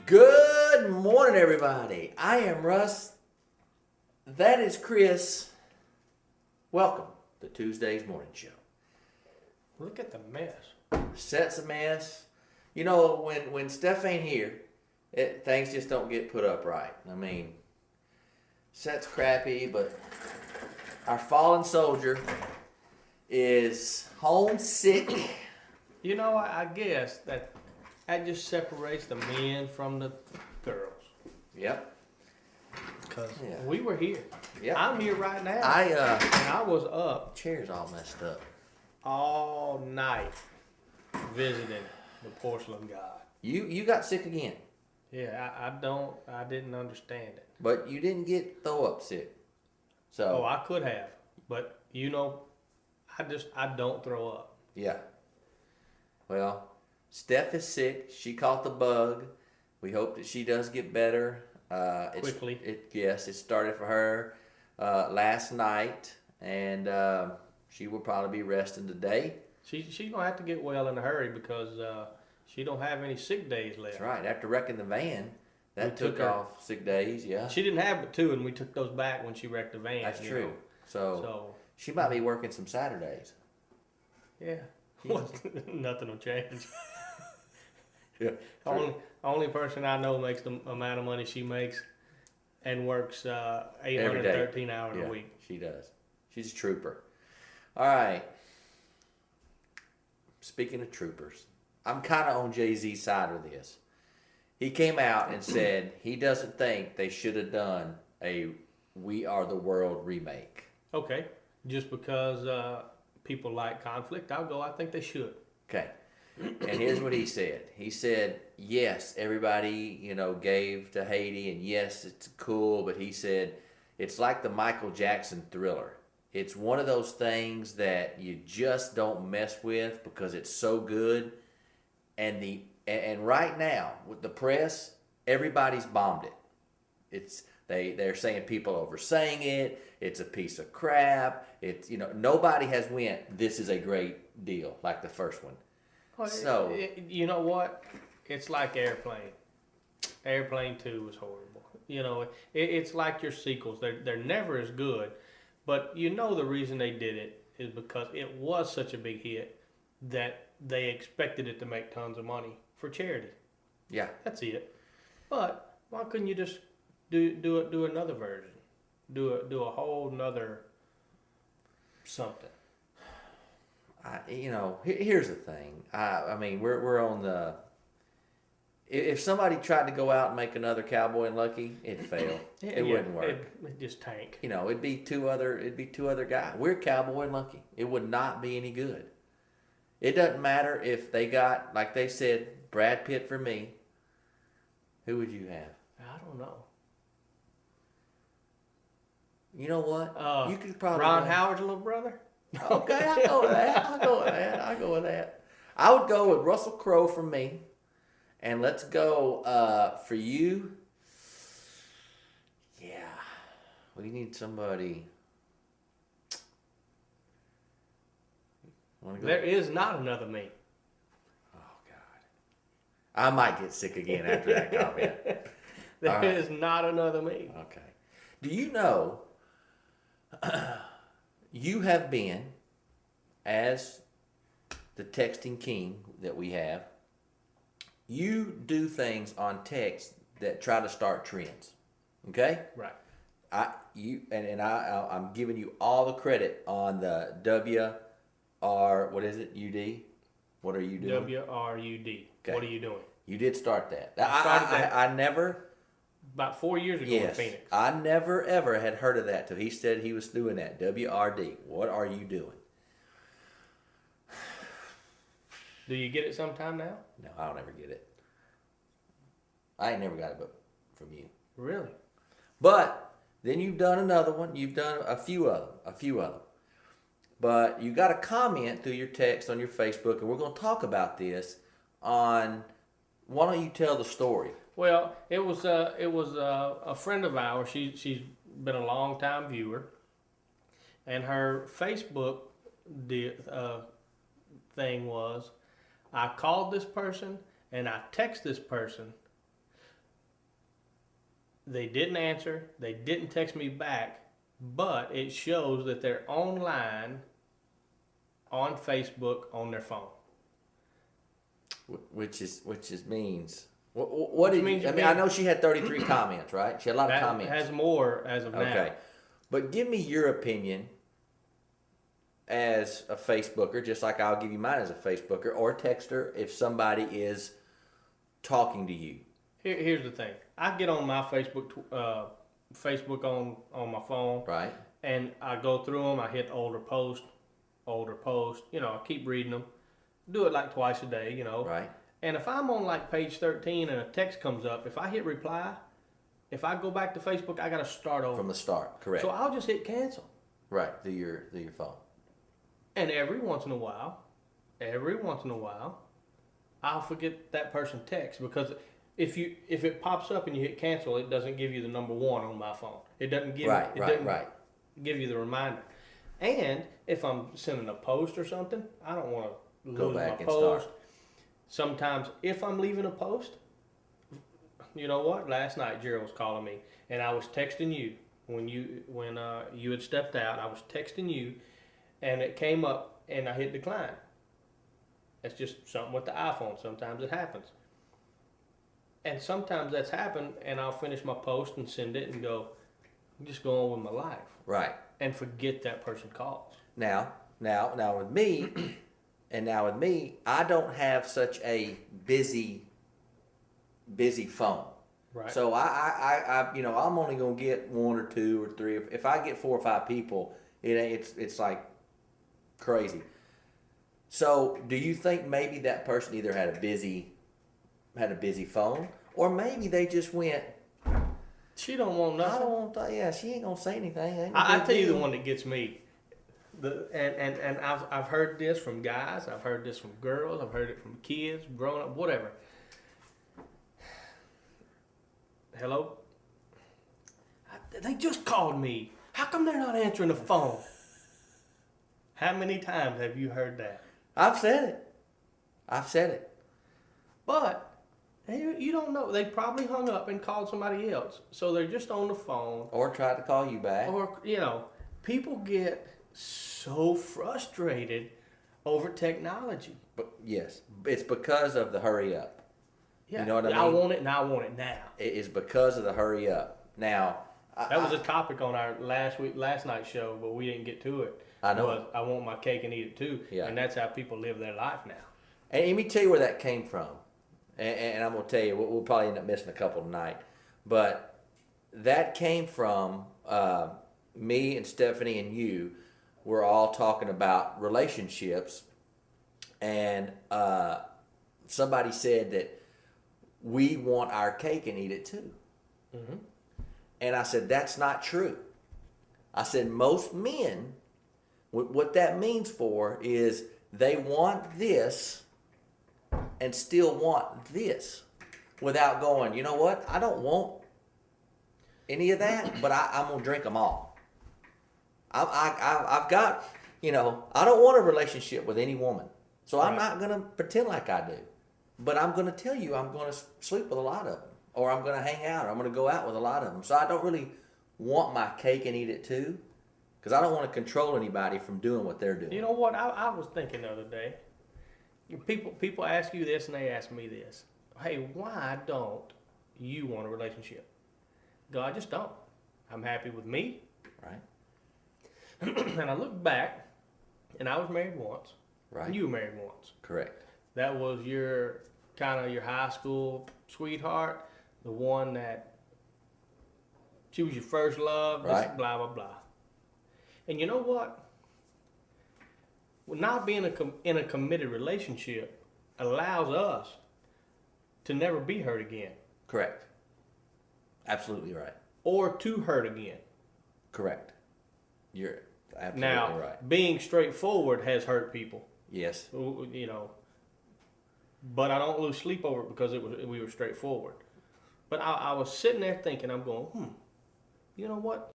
Good morning, everybody. I am Russ. That is Chris. Welcome to Tuesday's morning show. Look at the mess. Set's a mess. You know, when Steph ain't here, things just don't get put up right. I mean, set's crappy, but our fallen soldier is homesick. You know, I guess that just separates the men from the girls. Yep. Because we were here. Yep. I'm here right now. And I was up chair's all messed up. all night visiting the porcelain god. You got sick again. Yeah, I didn't understand it. But you didn't get throw up sick. So I could have. But, you know, I don't throw up. yeah. Well, Steph is sick. She caught the bug. We hope that she does get better. Quickly. Yes, it started for her last night, and she will probably be resting today. She's going to have to get well in a hurry because she don't have any sick days left. That's right. After wrecking the van, that took her off sick days, yeah. She didn't have but two, and we took those back when she wrecked the van. That's true. Know. So she might be working some Saturdays. Yeah. Nothing will change. Yeah. Only person I know makes the amount of money she makes and works 813 hours a week. She does. She's a trooper. All right. Speaking of troopers, I'm kind of on Jay-Z's side with this. He came out and said he doesn't think they should have done a We Are the World remake. Okay. Just because people like conflict, I'll go. I think they should. Okay. And here's what he said. He said, yes, everybody, gave to Haiti, and yes, it's cool, but he said, it's like the Michael Jackson Thriller. It's one of those things that you just don't mess with because it's so good. And right now, with the press, everybody's bombed it. They're saying people oversaying it. It's a piece of crap. It's nobody has went, this is a great deal like the first one. Well, so you know what? It's like Airplane. Airplane 2 was horrible. It's like your sequels. They're never as good, but the reason they did it is because it was such a big hit that they expected it to make tons of money for charity. Yeah, that's it. But why couldn't you just do another version? Do a whole nother something. Here's the thing. I mean, we're on the. If somebody tried to go out and make another Cowboy and Lucky, it'd fail. It wouldn't work. It'd just tank. It'd be two other guys. We're Cowboy and Lucky. It would not be any good. It doesn't matter if they got, like they said, Brad Pitt for me. Who would you have? I don't know. You know what? You could probably Ron Howard's little brother. Okay, I'll go with that. I would go with Russell Crowe for me. And let's go for you. Yeah. We need somebody. There is not another me. Oh, God. I might get sick again after that comment. There is not another me. Okay. Do you know... you have been, as the texting king that we have, you do things on text that try to start trends. Okay? Right. I'm giving you all the credit on the what is it? UD? What are you doing? WRUD. Okay. What are you doing? You did start that. I never... About 4 years ago in Phoenix. I never ever had heard of that till he said he was doing that. WRD. What are you doing? Do you get it sometime now? No, I don't ever get it. I ain't never got it but from you. Really? But then you've done another one. You've done a few of them. But you got a comment through your text on your Facebook, and we're going to talk about this on. Why don't you tell the story? Well, it was a friend of ours. She's been a long time viewer, and her Facebook thing was, I called this person and I text this person They didn't answer. They didn't text me back, but it shows that they're online on Facebook on their phone. Which means what did means I mean? I know she had 33 comments, right? She had a lot of That comments. has more as of now. Okay, but give me your opinion as a Facebooker, just like I'll give you mine as a Facebooker or texter if somebody is talking to you. Here's the thing. I get on my Facebook on my phone, Right. and I go through them. I hit older post. You know, I keep reading them. Do it like twice a day, you know. Right. And if I'm on like page 13 and a text comes up, if I hit reply, if I go back to Facebook, I got to start over. From the start, correct. So I'll just hit cancel. Right, through your phone. And every once in a while, I'll forget that person text, because if it pops up and you hit cancel, it doesn't give you the number 1 on my phone. It doesn't give Right. give you the reminder. And if I'm sending a post or something, I don't want to Go lose back my and post. start. Sometimes if I'm leaving a post, you know what? Last night Gerald was calling me, and I was texting you when you had stepped out. I was texting you, and it came up, and I hit decline. It's just something with the iPhone. Sometimes it happens. And sometimes that's happened, and I'll finish my post and send it and go, I'm just going on with my life. Right. And forget that person calls. Now with me, I don't have such a busy phone. Right. So I I'm only gonna get 1 or 2 or 3. If I get 4 or 5 people, it's like crazy. So do you think maybe that person either had a busy phone, or maybe they just went, She don't want nothing. I don't want that. Yeah, she ain't gonna say anything. I tell you the one that gets me. And I've heard this from guys. I've heard this from girls. I've heard it from kids, grown up, whatever. Hello? They just called me. How come they're not answering the phone? How many times have you heard that? I've said it. But you don't know. They probably hung up and called somebody else. So they're just on the phone. Or tried to call you back. Or, people get so frustrated over technology. But yes, it's because of the hurry up. Yeah, You know what I mean? I want it and I want it now. It is because of the hurry up. Now, That was a topic on our last night's show, but we didn't get to it. I know. Was, I want my cake and eat it too. Yeah. And that's how people live their life now. And let me tell you where that came from. And I'm going to tell you, we'll probably end up missing a couple tonight. But that came from me and Stephanie and you were all talking about relationships. And somebody said that we want our cake and eat it too. Mm-hmm. And I said, that's not true. I said, most men, what that means for is they want this and still want this without going, you know what? I don't want any of that, but I'm going to drink them all. I've got, I don't want a relationship with any woman. So I'm not going to pretend like I do. But I'm going to tell you I'm going to sleep with a lot of them. Or I'm going to hang out. Or I'm going to go out with a lot of them. So I don't really want my cake and eat it too. Because I don't want to control anybody from doing what they're doing. You know what? I was thinking the other day. People ask you this and they ask me this. Hey, why don't you want a relationship? Go, I just don't. I'm happy with me. Right. And I look back, and I was married once. Right. And you were married once. Correct. That was your high school sweetheart, the one that she was your first love, Right. blah, blah, blah. And you know what? Not being in a committed relationship allows us to never be hurt again. Correct. Absolutely right. Or to hurt again. Correct. You're absolutely Now, right. being straightforward has hurt people, Yes. But I don't lose sleep over it because we were straightforward. But I was sitting there thinking, I'm going, you know what?